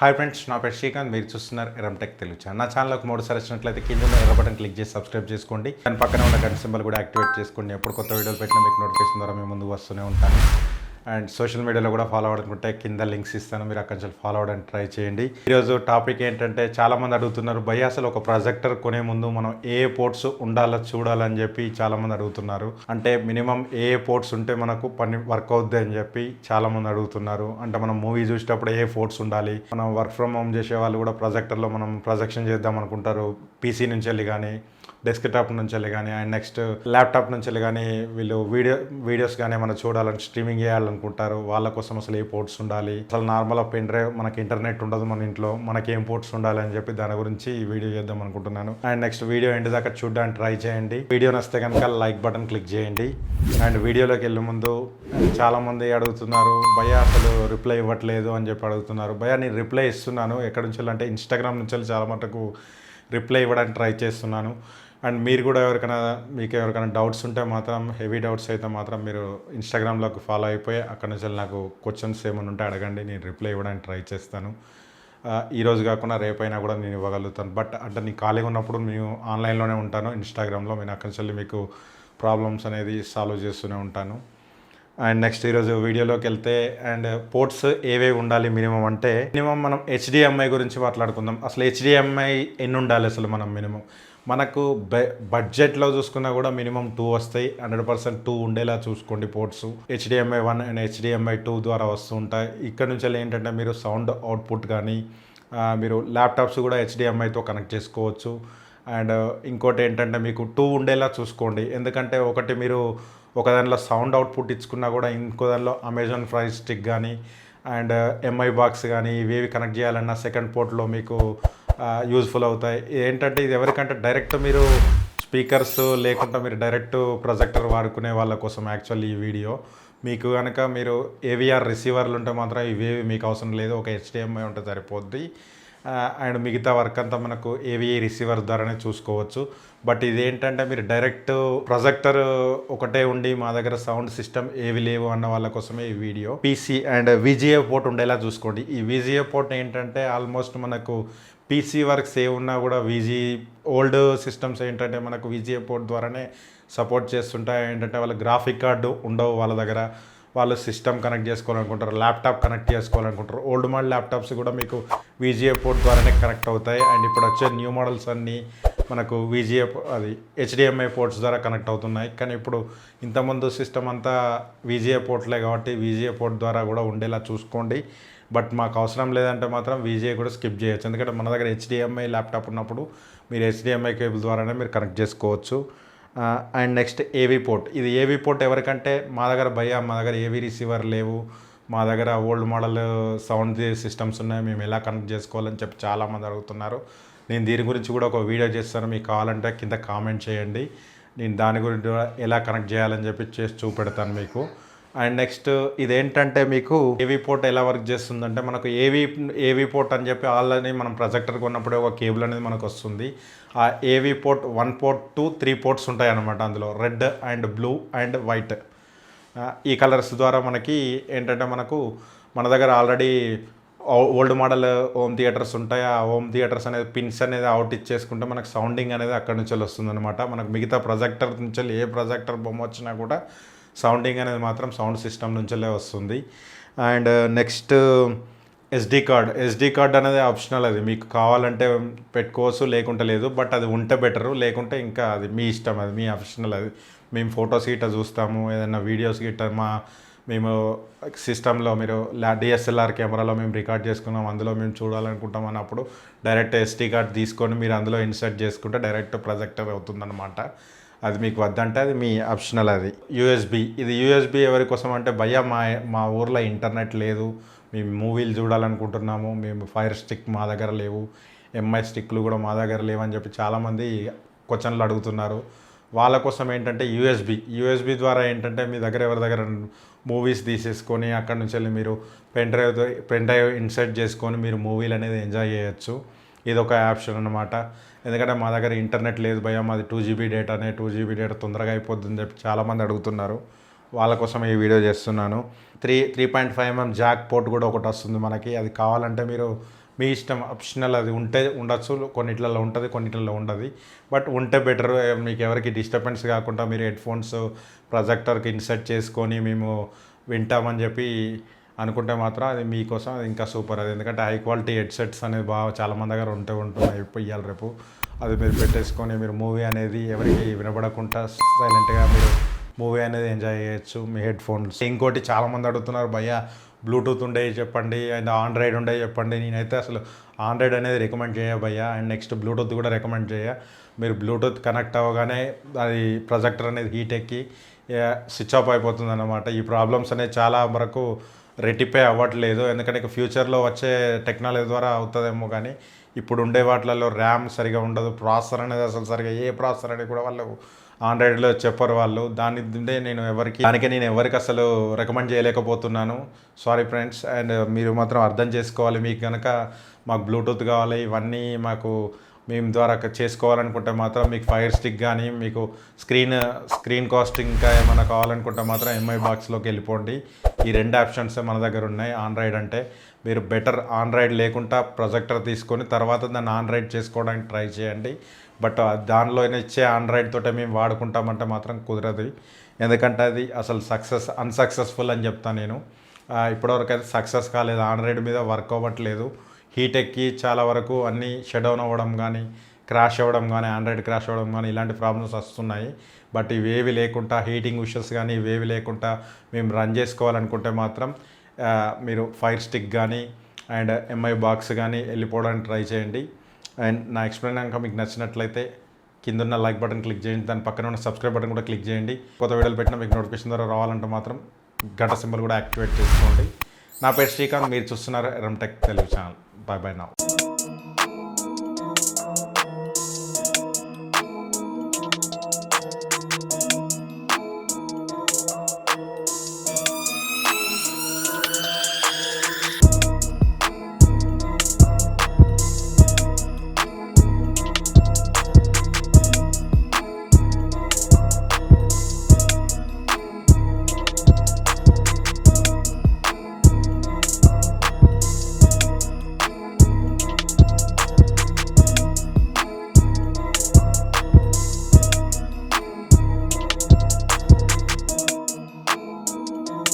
Hi friends, నా పేరు శ్రీకాంత్. మీరు చూస్తున్నారు ఎర్రంటెక్ తెలుగు ఛానల్. నా ఛానల్కి మూడుసారి వచ్చినట్లయితే కింద ఉన్న ఎర్ర బటన్ క్లిక్ చేసి సబ్స్క్రైబ్ చేసుకోండి. దాని పక్కన ఉన్న గంట సింబల్ కూడా యాక్టివేట్ చేసుకోండి. ఎప్పుడు కొత్త వీడియోలు పెట్టినా మీకు నోటిఫికేషన్ ద్వారా మేము ముందుకు వస్తూనే ఉంటాను. అండ్ సోషల్ మీడియాలో కూడా ఫాలో అవ్వాలనుకుంటే కింద లింక్స్ ఇస్తాను, మీరు అక్కడి నుంచి ఫాలో అవ్వడానికి ట్రై చేయండి. ఈరోజు టాపిక్ ఏంటంటే, చాలామంది అడుగుతున్నారు, భయ్య అసలు ఒక ప్రొజెక్టర్ కొనే ముందు మనం ఏ పోర్ట్స్ ఉండాలో చూడాలని చెప్పి చాలామంది అడుగుతున్నారు. అంటే మినిమం ఏ పోర్ట్స్ ఉంటే మనకు పని వర్క్ అవుద్ది అని చెప్పి చాలామంది అడుగుతున్నారు. అంటే మనం మూవీ చూసేటప్పుడు ఏ పోర్ట్స్ ఉండాలి, మనం వర్క్ ఫ్రమ్ హోమ్ చేసే వాళ్ళు కూడా ప్రొజెక్టర్లో మనం ప్రొజెక్షన్ చేద్దాం అనుకుంటారు, పీసీ నుంచి వెళ్ళి కానీ డెస్క్టాప్ నుంచి వెళ్ళి కానీ అండ్ నెక్స్ట్ ల్యాప్టాప్ నుంచి వెళ్ళి కానీ వీళ్ళు వీడియోస్ కానీ మనం చూడాలని స్ట్రీమింగ్ చేయాలనుకుంటారు. వాళ్ళ కోసం అసలు ఏ పోర్ట్స్ ఉండాలి, అసలు నార్మల్ పెన్ డ్రైవ్ మనకి ఇంటర్నెట్ ఉండదు మన ఇంట్లో, మనకి ఏం పోర్ట్స్ ఉండాలి అని చెప్పి దాని గురించి ఈ వీడియో చేద్దాం అనుకుంటున్నాను. అండ్ నెక్స్ట్ వీడియో ఎండ్ దాకా చూడడానికి ట్రై చేయండి. వీడియో నచ్చితే కనుక లైక్ బటన్ క్లిక్ చేయండి. అండ్ వీడియోలోకి వెళ్ళే ముందు చాలామంది అడుగుతున్నారు, భయ్య అసలు రిప్లై ఇవ్వట్లేదు అని చెప్పి అడుగుతున్నారు. భయ్య నేను రిప్లై ఇస్తున్నాను. ఎక్కడి నుంచి అంటే ఇన్స్టాగ్రామ్ నుంచి చాలా మటుకు రిప్లై ఇవ్వడానికి ట్రై చేస్తున్నాను. అండ్ మీరు కూడా మీకు ఎవరికైనా డౌట్స్ ఉంటే మాత్రం, హెవీ డౌట్స్ అయితే మాత్రం మీరు ఇన్స్టాగ్రామ్లోకి ఫాలో అయిపోయి అక్కడ నుంచి నాకు క్వశ్చన్స్ ఏమైనా ఉంటే అడగండి, నేను రిప్లై ఇవ్వడానికి ట్రై చేస్తాను. ఈరోజు కాకుండా రేపైనా కూడా నేను ఇవ్వగలుగుతాను. బట్ అంటే నేను ఖాళీగా ఉన్నప్పుడు నేను ఆన్లైన్లోనే ఉంటాను ఇన్స్టాగ్రామ్లో. నేను అక్కడి నుంచి మీకు ప్రాబ్లమ్స్ అనేది సాల్వ్ చేస్తూనే ఉంటాను. అండ్ నెక్స్ట్ ఈరోజు వీడియోలోకి వెళ్తే, అండ్ పోర్ట్స్ ఏవేవి ఉండాలి మినిమం అంటే, మినిమం మనం హెచ్డిఎంఐ గురించి మాట్లాడుకుందాం. అసలు హెచ్డిఎంఐ ఎన్ని ఉండాలి అసలు మనం మినిమం? మనకు బడ్జెట్లో చూసుకున్నా కూడా మినిమం 2 వస్తాయి. 100% 2 ఉండేలా చూసుకోండి పోర్ట్స్. హెచ్డిఎంఐ 1 అండ్ హెచ్డిఎంఐ 2 ద్వారా వస్తూ ఉంటాయి. ఇక్కడ నుంచి ఏంటంటే మీరు సౌండ్ అవుట్పుట్ కానీ మీరు ల్యాప్టాప్స్ కూడా హెచ్డిఎంఐతో కనెక్ట్ చేసుకోవచ్చు. అండ్ ఇంకోటి ఏంటంటే మీకు 2 ఉండేలా చూసుకోండి. ఎందుకంటే ఒకటి మీరు ఒక దానిలో సౌండ్ అవుట్పుట్ ఇచ్చుకున్నా కూడా ఇంకో దానిలో అమెజాన్ ఫైర్ స్టిక్ కానీ అండ్ ఎంఐ బాక్స్ కానీ ఇవేవి కనెక్ట్ చేయాలన్నా సెకండ్ పోర్ట్లో మీకు యూజ్ఫుల్ అవుతాయి. ఏంటంటే ఇది ఎవరికంటే డైరెక్ట్ మీరు స్పీకర్స్ లేకుండా మీరు డైరెక్ట్ ప్రొజెక్టర్ వాడుకునే వాళ్ళ కోసం యాక్చువల్లీ ఈ వీడియో. మీకు కనుక మీరు ఏవిఆర్ రిసీవర్లు ఉంటే మాత్రం ఇవేవి మీకు అవసరం లేదు, ఒక హెచ్డిఎంఐ ఉంటే సరిపోద్ది. అండ్ మిగతా వర్క్ అంతా మనకు ఏవిఐ రిసీవర్ ద్వారానే చూసుకోవచ్చు. బట్ ఇదేంటంటే మీరు డైరెక్ట్ ప్రొజెక్టర్ ఒకటే ఉండి మా దగ్గర సౌండ్ సిస్టమ్ ఏవి లేవు అన్న వాళ్ళ కోసమే ఈ video. PC and VGA port ఉండేలా చూసుకోండి. ఈ విజిఏ పోర్ట్ ఏంటంటే ఆల్మోస్ట్ మనకు పీసీ వర్క్స్ ఏ ఉన్నా కూడా ఓల్డ్ సిస్టమ్స్ ఏంటంటే మనకు విజిఏ పోర్ట్ ద్వారానే సపోర్ట్ చేస్తుంటాయి. ఏంటంటే వాళ్ళ గ్రాఫిక్ కార్డు ఉండవు వాళ్ళ దగ్గర, వాళ్ళు సిస్టమ్ కనెక్ట్ చేసుకోవాలనుకుంటారు, ల్యాప్టాప్ కనెక్ట్ చేసుకోవాలనుకుంటారు. ఓల్డ్ మోడల్ ల్యాప్టాప్స్ కూడా మీకు విజిఏ పోర్ట్ ద్వారానే కనెక్ట్ అవుతాయి. అండ్ ఇప్పుడు వచ్చే న్యూ మోడల్స్ అన్నీ మనకు హెచ్డిఎంఐ పోర్ట్స్ ద్వారా కనెక్ట్ అవుతున్నాయి. కానీ ఇప్పుడు ఇంతకుముందు సిస్టమ్ అంతా విజిఏ పోర్ట్లే కాబట్టి విజిఏ పోర్ట్ ద్వారా కూడా ఉండేలా చూసుకోండి. బట్ మాకు అవసరం లేదంటే మాత్రం విజిఏ కూడా స్కిప్ చేయొచ్చు. ఎందుకంటే మన దగ్గర హెచ్డిఎంఐ ల్యాప్టాప్ ఉన్నప్పుడు మీరు హెచ్డిఎంఐ కేబుల్ ద్వారానే మీరు కనెక్ట్ చేసుకోవచ్చు. అండ్ నెక్స్ట్ ఏవీ పోర్ట్. ఇది ఏవీ పోర్ట్ ఎవరికంటే, మా దగ్గర ఏవీ రిసీవర్ లేవు, మా దగ్గర ఓల్డ్ మోడల్ సౌండ్ సిస్టమ్స్ ఉన్నాయి, మేము ఎలా కనెక్ట్ చేసుకోవాలని చెప్పి చాలామంది అడుగుతున్నారు. నేను దీని గురించి కూడా ఒక వీడియో చేస్తాను, మీకు కావాలంటే కింద కామెంట్ చేయండి. నేను దాని గురించి ఎలా కనెక్ట్ చేయాలని చెప్పి చేసి చూపెడతాను మీకు. అండ్ నెక్స్ట్ ఇదేంటంటే మీకు ఏవీ పోర్ట్ ఎలా వర్క్ చేస్తుందంటే, మనకు ఏవీ పోర్ట్ అని చెప్పి ఆల్రెడీ మనం ప్రొజెక్టర్ కొన్నప్పుడే ఒక కేబుల్ అనేది మనకు వస్తుంది. ఆ ఏవీ పోర్ట్ 1 పోర్ట్ 2 3 పోర్ట్స్ ఉంటాయి అన్నమాట. అందులో red and blue and white ఈ కలర్స్ ద్వారా మనకి ఏంటంటే మన దగ్గర already old model home theatres ఉంటాయి. ఆ హోమ్ థియేటర్స్ అనేది పిన్స్ అనేది అవుట్ ఇచ్చేసుకుంటే మనకు సౌండింగ్ అనేది అక్కడి నుంచి వస్తుంది అనమాట. మనకు మిగతా ప్రొజెక్టర్ నుంచి ఏ ప్రొజెక్టర్ బొమ్మ వచ్చినా కూడా సౌండింగ్ అనేది మాత్రం సౌండ్ సిస్టమ్ నుంచే వస్తుంది. అండ్ నెక్స్ట్ ఎస్డి కార్డ్ అనేది ఆప్షనల్. అది మీకు కావాలంటే పెట్టుకోవచ్చు, లేకుంటే లేదు. బట్ అది ఉంటే బెటరు, లేకుంటే ఇంకా అది మీ ఇష్టం, అది మీ ఆప్షనల్. అది మేము ఫొటోస్ గిట్ట చూస్తాము, ఏదైనా వీడియోస్ గిట్ట మేము సిస్టంలో మీరు డిఎస్ఎల్ఆర్ కెమెరాలో మేము రికార్డ్ చేసుకున్నాం, అందులో మేము చూడాలనుకుంటాం అన్నప్పుడు డైరెక్ట్ ఎస్డి కార్డ్ తీసుకొని మీరు అందులో ఇన్సర్ట్ చేసుకుంటే డైరెక్ట్ ప్రొజెక్టర్ అవుతుందన్నమాట. అది మీకు వద్దంటే అది మీ ఆప్షనల్. అది యూఎస్బి ఎవరి కోసం అంటే, భయ్య మా ఊర్లో ఇంటర్నెట్ లేదు, మేము మూవీలు చూడాలనుకుంటున్నాము, మేము ఫైర్ స్టిక్ మా దగ్గర లేవు, ఎంఐ స్టిక్లు కూడా మా దగ్గర లేవని చెప్పి చాలామంది క్వశ్చన్లు అడుగుతున్నారు. వాళ్ళ కోసం ఏంటంటే యూఎస్బి ద్వారా ఏంటంటే మీ దగ్గర ఎవరి దగ్గర మూవీస్ తీసేసుకొని అక్కడ నుంచి వెళ్ళి మీరు పెన్ డ్రైవ్ ఇన్సర్ట్ చేసుకొని మీరు మూవీలు అనేది ఎంజాయ్ చేయొచ్చు. ఇది ఒక ఆప్షన్ అన్నమాట. ఎందుకంటే మా దగ్గర ఇంటర్నెట్ లేదు భయ్య, మాది 2GB డేటానే, 2GB డేటా తొందరగా అయిపోతుందని చెప్పి చాలామంది అడుగుతున్నారు. వాళ్ళ కోసం ఈ వీడియో చేస్తున్నాను. 3.5mm జాక్ పోర్ట్ కూడా ఒకటి వస్తుంది మనకి. అది కావాలంటే మీరు మీ ఇష్టం, ఆప్షనల్. అది ఉంటే ఉండొచ్చు, కొన్నిట్లలో ఉంటుంది, కొన్నిట్లలో ఉండదు. బట్ ఉంటే బెటర్. మీకు ఎవరికి డిస్టర్బెన్స్ కాకుండా మీరు హెడ్ ఫోన్స్ ప్రొజెక్టర్కి ఇన్సర్ట్ చేసుకొని మేము వింటామని చెప్పి అనుకుంటే మాత్రం అది మీకోసం అది ఇంకా సూపర్. అది ఎందుకంటే హై క్వాలిటీ హెడ్సెట్స్ అనేది బాగా చాలామంది దగ్గర ఉంటున్నాయి ఇవాళ రేపు. అది మీరు పెట్టేసుకొని మీరు మూవీ అనేది ఎవరికి వినపడకుండా సైలెంట్గా మీరు మూవీ అనేది ఎంజాయ్ చేయొచ్చు మీ హెడ్ ఫోన్స్. ఇంకోటి చాలామంది అడుగుతున్నారు, భయ్యా బ్లూటూత్ ఉండే చెప్పండి అండ్ ఆండ్రాయిడ్ ఉండే చెప్పండి. నేనైతే అసలు ఆండ్రాయిడ్ అనేది రికమెండ్ చేయ భయ్యా, అండ్ నెక్స్ట్ బ్లూటూత్ కూడా రికమెండ్ చేయ. మీరు బ్లూటూత్ కనెక్ట్ అవ్వగానే అది ప్రొజెక్టర్ అనేది హీట్ ఎక్కి స్విచ్ ఆఫ్ అయిపోతుంది అన్నమాట. ఈ ప్రాబ్లమ్స్ అనేది చాలా వరకు రెటిఫై అవ్వట్లేదు, ఎందుకంటే ఫ్యూచర్లో వచ్చే టెక్నాలజీ ద్వారా అవుతుందేమో. కానీ ఇప్పుడు ఉండే వాటిలలో ర్యామ్ సరిగా ఉండదు, ప్రాసెసర్ అనేది అసలు సరిగా ఏ ప్రాసెసర్ అనేది కూడా వాళ్ళు ఆండ్రాయిడ్లో చెప్పరు వాళ్ళు. దానికే నేను ఎవరికి అసలు రికమెండ్ చేయలేకపోతున్నాను. Sorry friends. అండ్ మీరు మాత్రం అర్థం చేసుకోవాలి. మీకు కనుక మాకు బ్లూటూత్ కావాలి, ఇవన్నీ మాకు మేము ద్వారా చేసుకోవాలనుకుంటే మాత్రం మీకు ఫైర్ స్టిక్ కానీ మీకు స్క్రీన్ కాస్టింగ్ ఇంకా ఏమైనా కావాలనుకుంటే మాత్రం ఎంఐ బాక్స్లోకి వెళ్ళిపోండి. ఈ 2 ఆప్షన్స్ మన దగ్గర ఉన్నాయి. ఆండ్రాయిడ్ అంటే మీరు బెటర్ ఆండ్రాయిడ్ లేకుండా ప్రొజెక్టర్ తీసుకొని తర్వాత దాన్ని ఆండ్రాయిడ్ చేసుకోవడానికి ట్రై చేయండి. బట్ దానిలో ఇచ్చే ఆండ్రాయిడ్ తోటే మేము వాడుకుంటామంటే మాత్రం కుదరదు, ఎందుకంటే అది అసలు అన్సక్సెస్ఫుల్ అని చెప్తాను నేను. ఇప్పటివరకు అయితే సక్సెస్ కాలేదు, ఆండ్రాయిడ్ మీద వర్క్ అవ్వట్లేదు. హీట్ ఎక్కి చాలా వరకు అన్నీ షట్ డౌన్ అవ్వడం కానీ, క్రాష్ అవ్వడం కానీ, ఆండ్రాయిడ్ క్రాష్ అవ్వడం కానీ ఇలాంటి ప్రాబ్లమ్స్ వస్తున్నాయి. బట్ ఇవేవి లేకుండా, హీటింగ్ ఇష్యూస్ కానీ ఇవేవి లేకుండా మేము రన్ చేసుకోవాలనుకుంటే మాత్రం మీరు ఫైర్ స్టిక్ కానీ అండ్ ఎంఐ బాక్స్ కానీ వెళ్ళిపోవడానికి ట్రై చేయండి. అండ్ నా ఎక్స్ప్లెయిన్ కనుక మీకు నచ్చినట్లయితే కింద లైక్ బటన్ క్లిక్ చేయండి, దాని పక్కన ఉన్న సబ్స్క్రైబ్ బటన్ కూడా క్లిక్ చేయండి. కొత్త వీడియోలు పెట్టినా మీకు నోటిఫికేషన్ ద్వారా రావాలంటే మాత్రం గంట సింబల్ కూడా యాక్టివేట్ చేసుకోండి. నా పేరు శ్రీకాంత్, మీరు చూస్తున్నారు ఎర్రంటెక్ Telugu channel. Bye bye now.